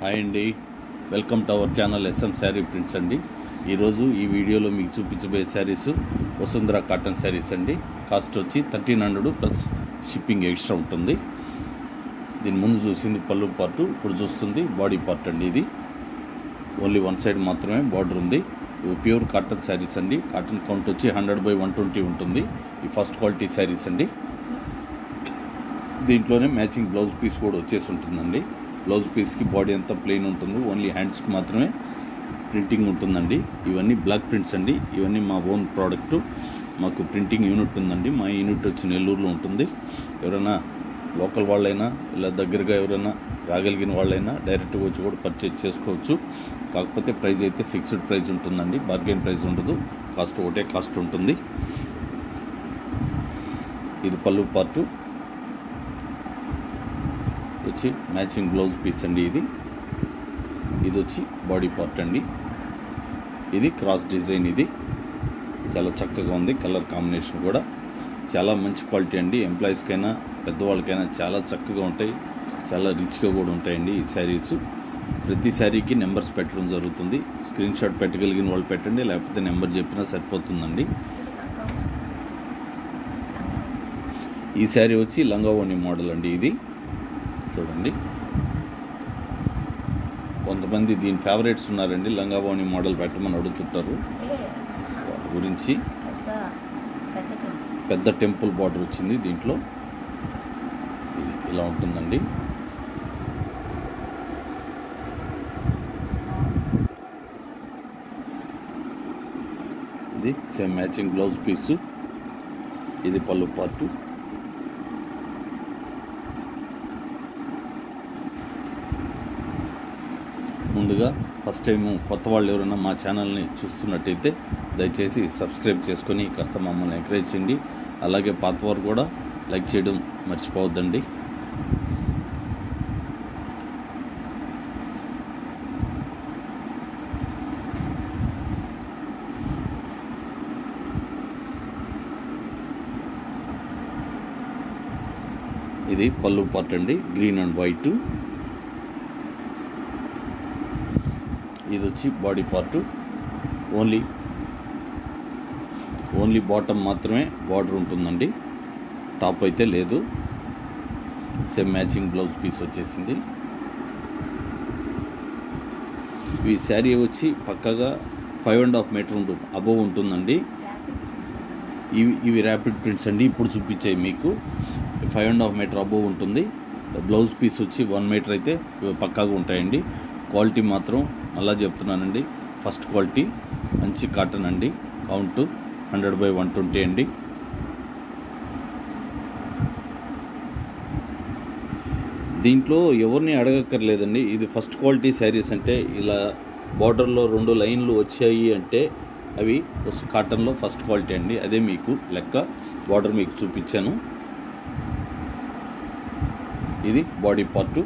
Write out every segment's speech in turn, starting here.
Hi అండి, welcome to our channel SM sari prints అండి. ఈరోజు ఈ వీడియోలో మీకు చూపించబోయే శారీస్ వసుంధర కాటన్ శారీస్ అండి. కాస్ట్ వచ్చి 1300 ప్లస్ షిప్పింగ్ ఎక్స్ట్రా ఉంటుంది. దీని ముందు చూసింది పళ్ళు పార్టు, ఇప్పుడు చూస్తుంది బాడీ పార్ట్ అండి. ఇది ఓన్లీ వన్ సైడ్ మాత్రమే బార్డర్ ఉంది. ఇవి ప్యూర్ కాటన్ శారీస్ అండి. కాటన్ కౌంట్ వచ్చి 100/120 ఉంటుంది. ఈ ఫస్ట్ క్వాలిటీ శారీస్ అండి. దీంట్లోనే మ్యాచింగ్ బ్లౌజ్ పీస్ కూడా వచ్చేసి ఉంటుందండి. బ్లౌజ్ పీస్కి బాడీ అంతా ప్లెయిన్ ఉంటుంది, ఓన్లీ హ్యాండ్స్కి మాత్రమే ప్రింటింగ్ ఉంటుందండి. ఇవన్నీ బ్లాక్ ప్రింట్స్ అండి. ఇవన్నీ మా ఓన్ ప్రోడక్ట్. మాకు ప్రింటింగ్ యూనిట్ ఉందండి. మా యూనిట్ వచ్చి నెల్లూరులో ఉంటుంది. ఎవరైనా లోకల్ వాళ్ళైనా ఇలా దగ్గరగా ఎవరైనా రాగలిగిన వాళ్ళైనా డైరెక్ట్గా వచ్చి కూడా పర్చేజ్ చేసుకోవచ్చు. కాకపోతే ప్రైస్ అయితే ఫిక్స్డ్ ప్రైస్ ఉంటుందండి, బార్గెన్ ప్రైస్ ఉండదు. కాస్ట్ ఒకటే కాస్ట్ ఉంటుంది. ఇది పళ్ళు పార్టు వచ్చి మ్యాచింగ్ బ్లౌజ్ పీస్ అండి. ఇది వచ్చి బాడీ పార్ట్ అండి. ఇది క్రాస్ డిజైన్. ఇది చాలా చక్కగా ఉంది. కలర్ కాంబినేషన్ కూడా చాలా మంచి క్వాలిటీ అండి. ఎంప్లాయీస్కైనా పెద్దవాళ్ళకైనా చాలా చక్కగా ఉంటాయి, చాలా రిచ్గా కూడా ఉంటాయండి ఈ శారీస్. ప్రతి శారీకి నెంబర్స్ పెట్టడం జరుగుతుంది. స్క్రీన్ షాట్ పెట్టగలిగిన వాళ్ళు పెట్టండి, లేకపోతే నెంబర్ చెప్పినా సరిపోతుందండి. ఈ శారీ వచ్చి లంగావోణి మోడల్ అండి. ఇది చూడండి, కొంతమంది దీని ఫేవరెట్స్ ఉన్నారండి. లంగావోణి మోడల్ పెట్టమని అడుగుతుంటారు. వాటి గురించి పెద్ద టెంపుల్ బార్డర్ వచ్చింది దీంట్లో. ఇది ఇలా ఉంటుందండి. ఇది సేమ్ మ్యాచింగ్ బ్లౌజ్ పీసు. ఇది పళ్ళు పార్టు. ముందుగా ఫస్ట్ టైం కొత్త వాళ్ళు ఎవరైనా మా ఛానల్ని చూస్తున్నట్టయితే దయచేసి సబ్స్క్రైబ్ చేసుకొని కాస్త మమ్మల్ని ఎంకరేజ్ చేయండి. అలాగే పాతవారు కూడా లైక్ చేయడం మర్చిపోవద్దండి. ఇది పళ్ళు పార్ట్ అండి, గ్రీన్ అండ్ వైట్. ఇది వచ్చి బాడీ పార్టు. ఓన్లీ బాటమ్ మాత్రమే బార్డర్ ఉంటుందండి, టాప్ అయితే లేదు. సేమ్ మ్యాచింగ్ బ్లౌజ్ పీస్ వచ్చేసింది. ఈ శారీ వచ్చి పక్కగా 5.5 మీటర్ అబోవ్ ఉంటుందండి. ఇవి ర్యాపిడ్ ప్రింట్స్ అండి. ఇప్పుడు చూపించాయి మీకు 5.5 మీటర్ అబోవ్ ఉంటుంది. బ్లౌజ్ పీస్ వచ్చి 1 మీటర్ అయితే ఇవి పక్కాగా ఉంటాయండి. క్వాలిటీ మాత్రం మళ్ళా చెప్తున్నానండి, ఫస్ట్ క్వాలిటీ మంచి కాటన్ అండి. కౌంట్ 100/120 అండి. దీంట్లో ఎవరిని అడగక్కర్లేదండి. ఇది ఫస్ట్ క్వాలిటీ శారీస్ అంటే ఇలా బార్డర్లో 2 లైన్లు వచ్చాయి అంటే అవి కాటన్లో ఫస్ట్ క్వాలిటీ అండి. అదే మీకు లెక్క. బార్డర్ మీకు చూపించాను. ఇది body part.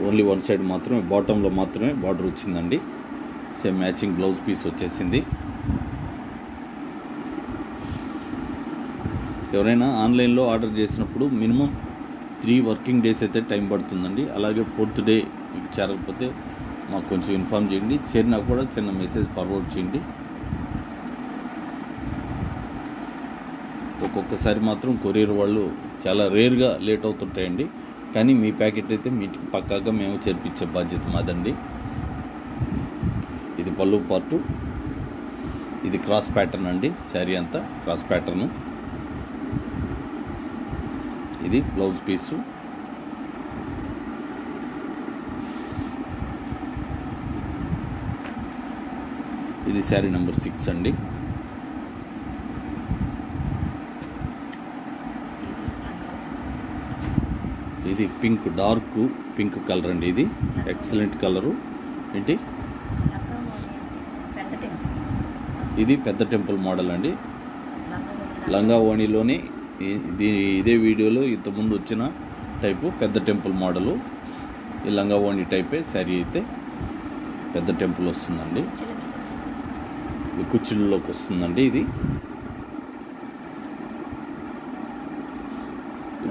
Only one side మాత్రమే, బాటంలో మాత్రమే బార్డర్ వచ్చిందండి. సేమ్ మ్యాచింగ్ బ్లౌజ్ పీస్ వచ్చేసింది. ఎవరైనా ఆన్లైన్లో ఆర్డర్ చేసినప్పుడు మినిమం 3 వర్కింగ్ డేస్ అయితే టైం పడుతుందండి. అలాగే 4th డే మీకు చేరకపోతే మాకు కొంచెం ఇన్ఫామ్ చేయండి. చేరినా కూడా చిన్న మెసేజ్ ఫార్వర్డ్ చేయండి. ఒక్కొక్కసారి మాత్రం కొరియర్ వాళ్ళు చాలా రేర్గా లేట్ అవుతుంటాయండి. కానీ మీ ప్యాకెట్ అయితే మీటికి పక్కాగా మేము చేర్పించే బాధ్యత మాదండి. ఇది పళ్ళు పార్టు. ఇది క్రాస్ ప్యాటర్న్ అండి. శారీ అంతా క్రాస్ ప్యాటర్ను. ఇది బ్లౌజ్ పీసు. ఇది శారీ నెంబర్ 6 అండి. ఇది పింక్, డార్క్ పింక్ కలర్ అండి. ఇది ఎక్సలెంట్ కలరు. ఏంటి ఇది పెద్ద టెంపుల్ మోడల్ అండి. లంగావోణిలోని ఇదే వీడియోలో ఇంతకుముందు వచ్చిన టైపు పెద్ద టెంపుల్ మోడలు. ఈ లంగావోణి టైపే శారీ అయితే పెద్ద టెంపుల్ వస్తుందండి. ఇది కుచ్చిళ్ళలోకి వస్తుందండి. ఇది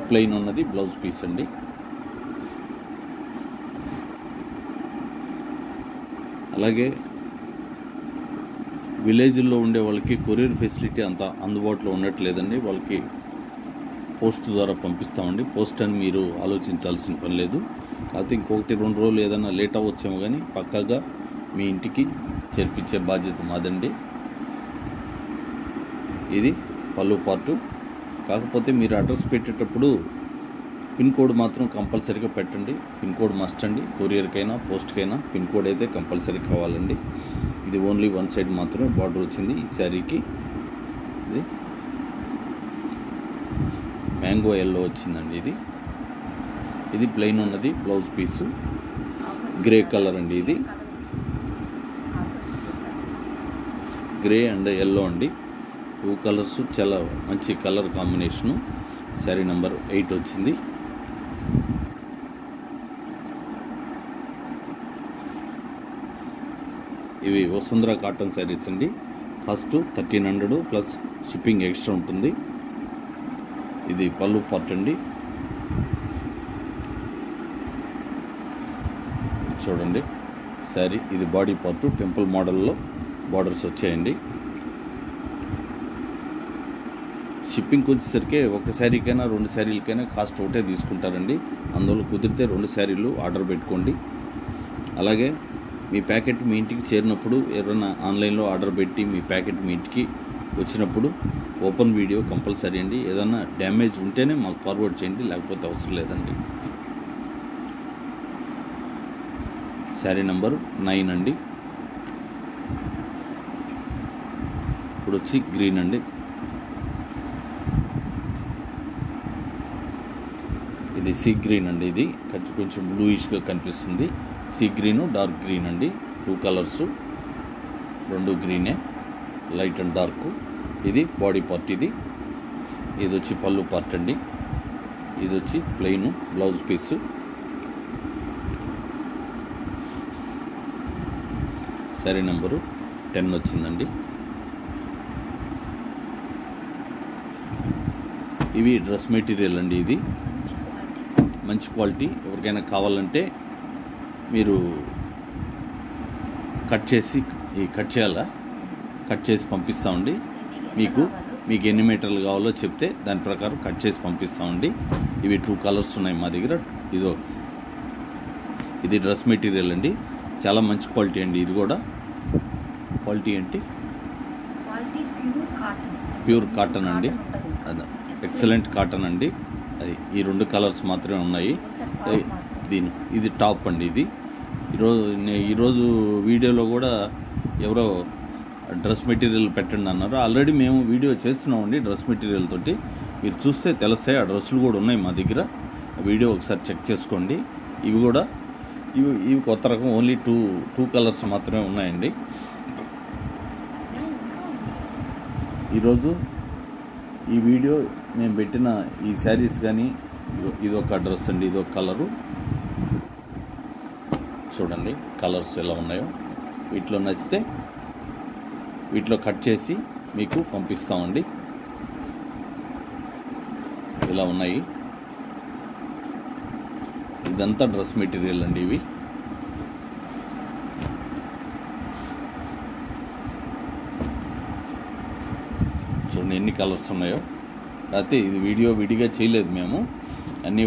ప్లెయిన్ ఉన్నది బ్లౌజ్ పీస్ అండి. అలాగే విలేజ్లో ఉండే వాళ్ళకి కొరియర్ ఫెసిలిటీ అంత అందుబాటులో ఉండట్లేదండి. వాళ్ళకి పోస్ట్ ద్వారా పంపిస్తామండి. పోస్ట్ అని మీరు ఆలోచించాల్సిన పని లేదు. కాకపోతే ఇంకొకటి 2 రోజులు ఏదైనా లేట్ అవ్వచ్చేమో కానీ పక్కాగా మీ ఇంటికి చేర్పించే బాధ్యత మాదండి. ఇది పళ్ళు పార్టు. కాకపోతే మీరు అడ్రస్ పెట్టేటప్పుడు పిన్ కోడ్ మాత్రం కంపల్సరీగా పెట్టండి. పిన్ కోడ్ మస్ట్ అండి. కొరియర్కైనా పోస్ట్కైనా పిన్ కోడ్ అయితే కంపల్సరీ కావాలండి. ఇది ఓన్లీ 1 సైడ్ మాత్రమే బార్డర్ వచ్చింది ఈ శారీకి. ఇది మ్యాంగో ఎల్లో వచ్చిందండి. ఇది ప్లెయిన్ ఉన్నది. బ్లౌజ్ పీసు గ్రే కలర్ అండి. ఇది గ్రే అండ్ ఎల్లో అండి. 2 కలర్స్ చాలా మంచి కలర్ కాంబినేషను. శారీ నెంబర్ 8 వచ్చింది. ఇవి వసుంధర కాటన్ శారీస్ అండి. కాస్ట్ 1300 ప్లస్ షిప్పింగ్ ఎక్స్ట్రా ఉంటుంది. ఇది పళ్ళు పార్ట్ అండి. చూడండి శారీ. ఇది బాడీ పార్ట్. టెంపుల్ మోడల్లో బార్డర్స్ వచ్చాయండి. షిప్పింగ్కి వచ్చేసరికి ఒక శారీకైనా 2 శారీలకైనా కాస్ట్ ఒకటే తీసుకుంటారండి. అందులో కుదిరితే 2 శారీలు ఆర్డర్ పెట్టుకోండి. అలాగే మీ ప్యాకెట్ మీ ఇంటికి చేరినప్పుడు ఎవరైనా ఆన్లైన్లో ఆర్డర్ పెట్టి మీ ప్యాకెట్ మీ ఇంటికి వచ్చినప్పుడు ఓపెన్ వీడియో కంపల్సరీ అండి. ఏదైనా డ్యామేజ్ ఉంటేనే మాకు ఫార్వర్డ్ చేయండి, లేకపోతే అవసరం లేదండి. శారీ నెంబర్ 9 అండి. ఇప్పుడు వచ్చి గ్రీన్ అండి. ఇది సీ గ్రీన్ అండి. ఇది కొంచెం బ్లూయిష్గా కనిపిస్తుంది. సీ గ్రీను డార్క్ గ్రీన్ అండి. 2 కలర్స్, 2 గ్రీనే, లైట్ అండ్ డార్క్. ఇది బాడీ పార్ట్. ఇది వచ్చి పళ్ళు పార్ట్ అండి. ఇది వచ్చి plain blouse piece. Sari number 10 వచ్చిందండి. ఇవి డ్రెస్ మెటీరియల్ అండి. ఇది మంచి క్వాలిటీ. ఎవరికైనా కావాలంటే మీరు కట్ చేసి పంపిస్తామండి. మీకు ఎన్ని మీటర్లు కావాలో చెప్తే దాని ప్రకారం కట్ చేసి పంపిస్తామండి. ఇవి 2 కలర్స్ ఉన్నాయి మా దగ్గర. ఇది డ్రెస్ మెటీరియల్ అండి. చాలా మంచి క్వాలిటీ అండి. ఇది కూడా క్వాలిటీ ఏంటి? ప్యూర్ కాటన్ అండి. అదే ఎక్సలెంట్ కాటన్ అండి. అది ఈ 2 కలర్స్ మాత్రమే ఉన్నాయి. ఇది టాప్ అండి. ఇది ఈరోజు వీడియోలో కూడా ఎవరో డ్రెస్ మెటీరియల్ పెట్టండి అన్నారు. ఆల్రెడీ మేము వీడియో చేస్తున్నామండి డ్రెస్ మెటీరియల్ తోటి. మీరు చూస్తే తెలుస్తాయి. ఆ డ్రెస్సులు కూడా ఉన్నాయి మా దగ్గర. వీడియో ఒకసారి చెక్ చేసుకోండి. ఇవి కొత్త రకం. ఓన్లీ 2 కలర్స్ మాత్రమే ఉన్నాయండి. ఈరోజు ఈ వీడియో మేము పెట్టిన ఈ శారీస్ కానీ ఇదొక డ్రెస్ అండి. ఇదొక కలరు. చూడండి కలర్స్ ఎలా ఉన్నాయో. వీటిలో నచ్చితే వీటిలో కట్ చేసి మీకు పంపిస్తామండి. ఇలా ఉన్నాయి. ఇదంతా డ్రెస్ మెటీరియల్ అండి. ఇవి చూడండి ఎన్ని కలర్స్ ఉన్నాయో. అయితే ఇది వీడియో విడిగా చేయలేదు మేము, అన్నీ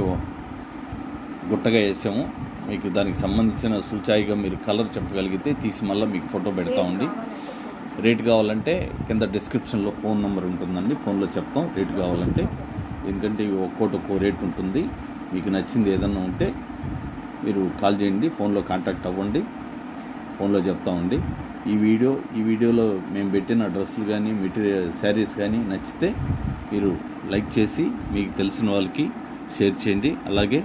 గుట్టగా వేసాము. మీకు దానికి సంబంధించిన సూచాయిగా మీరు కలర్ చెప్పగలిగితే తీసి మళ్ళీ మీకు ఫోటో పెడతామండి. రేట్ కావాలంటే కింద డిస్క్రిప్షన్లో ఫోన్ నెంబర్ ఉంటుందండి. ఫోన్లో చెప్తాం రేట్ కావాలంటే. ఎందుకంటే ఒక్కో రేట్ ఉంటుంది. మీకు నచ్చింది ఏదన్నా ఉంటే మీరు కాల్ చేయండి, ఫోన్లో కాంటాక్ట్ అవ్వండి, ఫోన్లో చెప్తామండి. ఈ వీడియోలో మేము పెట్టిన డ్రెస్సులు కానీ మెటీరియల్ శారీస్ కానీ నచ్చితే మీరు లైక్ చేసి మీకు తెలిసిన వాళ్ళకి షేర్ చేయండి. అలాగే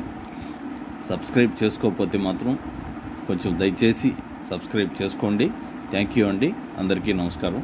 సబ్స్క్రైబ్ చేసుకోకపోతే మాత్రం కొంచెం దయచేసి సబ్స్క్రైబ్ చేసుకోండి. థ్యాంక్ యూ అండి. అందరికీ నమస్కారం.